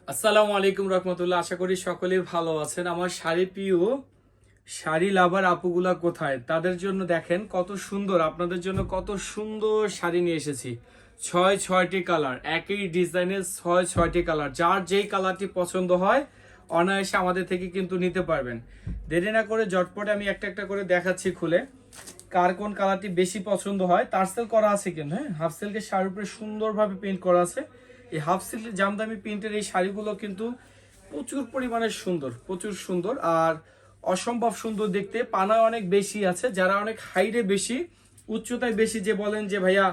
আসসালামু আলাইকুম রহমতুল্লাহ। আশা করি সকলেই ভালো আছেন। আমার শাড়ি প্রিয় শাড়ি লাভার আপুগুলা কোথায়, তাদের জন্য দেখেন কত সুন্দর, আপনাদের জন্য কত সুন্দর শাড়ি নিয়ে এসেছি। ছয়টি কালার, একই ডিজাইনের ছয়টি কালার। যার যেই কালারটি পছন্দ হয় অনায়াসে আমাদের থেকে কিন্তু নিতে পারবেন। দেরি না করে ঝটপট আমি একটা একটা করে দেখাচ্ছি খুলে, কার কোন কালারটি বেশি পছন্দ হয়। টার্সেল করা আছে কিন্তু, হ্যাঁ, হাফ সিল্কের শাড়ির উপরে সুন্দরভাবে প্রিন্ট করা আছে। এই হাফ সিল্ক জামদানি প্রিন্টের এই শাড়িগুলো কিন্তু প্রচুর পরিমাণে সুন্দর, প্রচুর সুন্দর আর অসম্ভব সুন্দর দেখতে। পানা অনেক বেশি আছে, যারা অনেক হাইটে বেশি, উচ্চতায় বেশি, যে বলেন যে ভাইয়া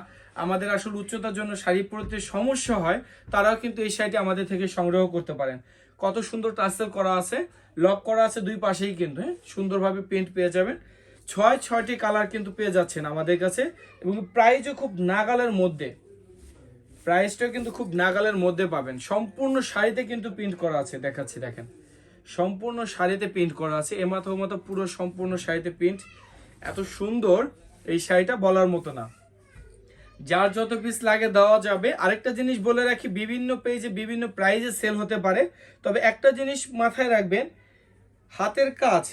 আমাদের আসলে উচ্চতার জন্য শাড়ি পরতে সমস্যা হয়, তারাও কিন্তু এই শাড়িটি আমাদের থেকে সংগ্রহ করতে পারেন। কত সুন্দর টার্সেল করা আছে, লক করা আছে দুই পাশেই কিন্তু, হ্যাঁ, সুন্দরভাবে প্রিন্ট পেয়ে যাবেন। ছয়টি কালার কিন্তু পেয়ে যাচ্ছেন আমাদের কাছে, এবং প্রাইসও খুব নাগালের মধ্যে। প্রাইসটাও কিন্তু খুব নাগালের মধ্যে পাবেন। সম্পূর্ণ শাড়িতে কিন্তু প্রিন্ট করা আছে, দেখাচ্ছি দেখেন, সম্পূর্ণ শাড়িতে প্রিন্ট করা আছে। এমাথা ওমাথা পুরো সম্পূর্ণ শাড়িতে প্রিন্ট। এত সুন্দর এই শাড়িটা বলার মতো না। যার যত পিস লাগে দেওয়া যাবে। আরেকটা জিনিস বলে রাখি, বিভিন্ন পেজে বিভিন্ন প্রাইজে সেল হতে পারে, তবে একটা জিনিস মাথায় রাখবেন, হাতের কাজ,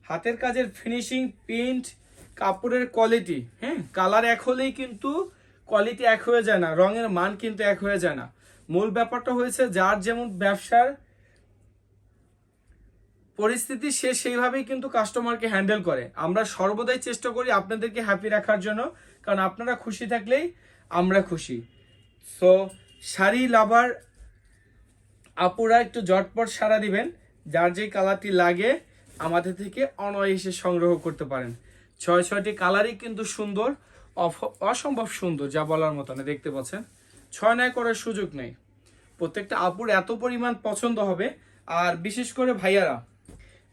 হাতের কাজের ফিনিশিং, প্রিন্ট, কাপড়ের কোয়ালিটি, হ্যাঁ, কালার এক হলেই কিন্তু কোয়ালিটি এক হয়ে যায় না, রঙের মান কিন্তু এক হয়ে যায় না। মূল ব্যাপারটা হয়েছে যার যেমন ব্যবসার পরিস্থিতি সে সেইভাবেই কিন্তু কাস্টমারকে হ্যান্ডেল করে। আমরা সর্বদাই চেষ্টা করি আপনাদেরকে হ্যাপি রাখার জন্য, কারণ আপনারা খুশি থাকলেই আমরা খুশি। সো শাড়ি লাভার আপুরা একটু ঝটপট সাড়া দিবেন, যার যে কালারটি লাগে আমাদের থেকে অনায়াসে সংগ্রহ করতে পারেন। ছয়টি কালারই কিন্তু সুন্দর, অসম্ভব সুন্দর, যা বলার মতো না। দেখতে পাচ্ছেন, ছয় নয় করার সুযোগ নেই। প্রত্যেকটা আপুর এত পরিমাণ পছন্দ হবে। আর বিশেষ করে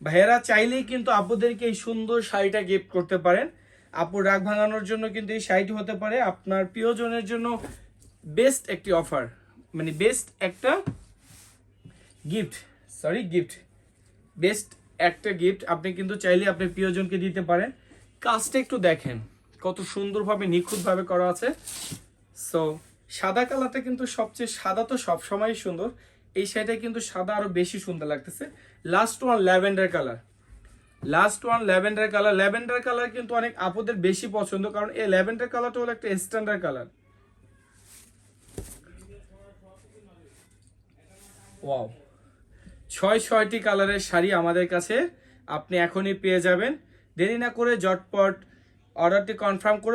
ভাইয়ারা চাইলেই কিন্তু আপুদেরকে এই সুন্দর শাড়িটা গিফট করতে পারেন। আপুর রাগ ভাঙানোর জন্য কিন্তু এই শাড়িটি হতে পারে আপনার প্রিয়জনের জন্য বেস্ট একটি অফার, মানে বেস্ট একটা গিফট, গিফট, বেস্ট একটা গিফট। আপনি কিন্তু চাইলে আপনি প্রিয়জনকে দিতে পারেন। কাজটা একটু দেখেন কত সুন্দরভাবে নিখুঁতভাবে করা আছে। সো সাদা কালারটা কিন্তু সবচেয়ে, সাদা তো সবসময় সুন্দর, এই শাড়িটা কিন্তু সাদা আরো বেশি সুন্দর লাগতেছে। Last one lavender colour, lavender colour কিন্তু অনেক আপুদের বেশি পছন্দ, কারণ এই ল্যাভেন্ডার কালারটা হলো একটা স্ট্যান্ডার্ড কালার। ওয়াও, ছয়টি কালারের শাড়ি আমাদের কাছে আপনি এখনই পেয়ে যাবেন। দেরি না করে ঝটপট অর্ডারটি কনফার্ম করুন।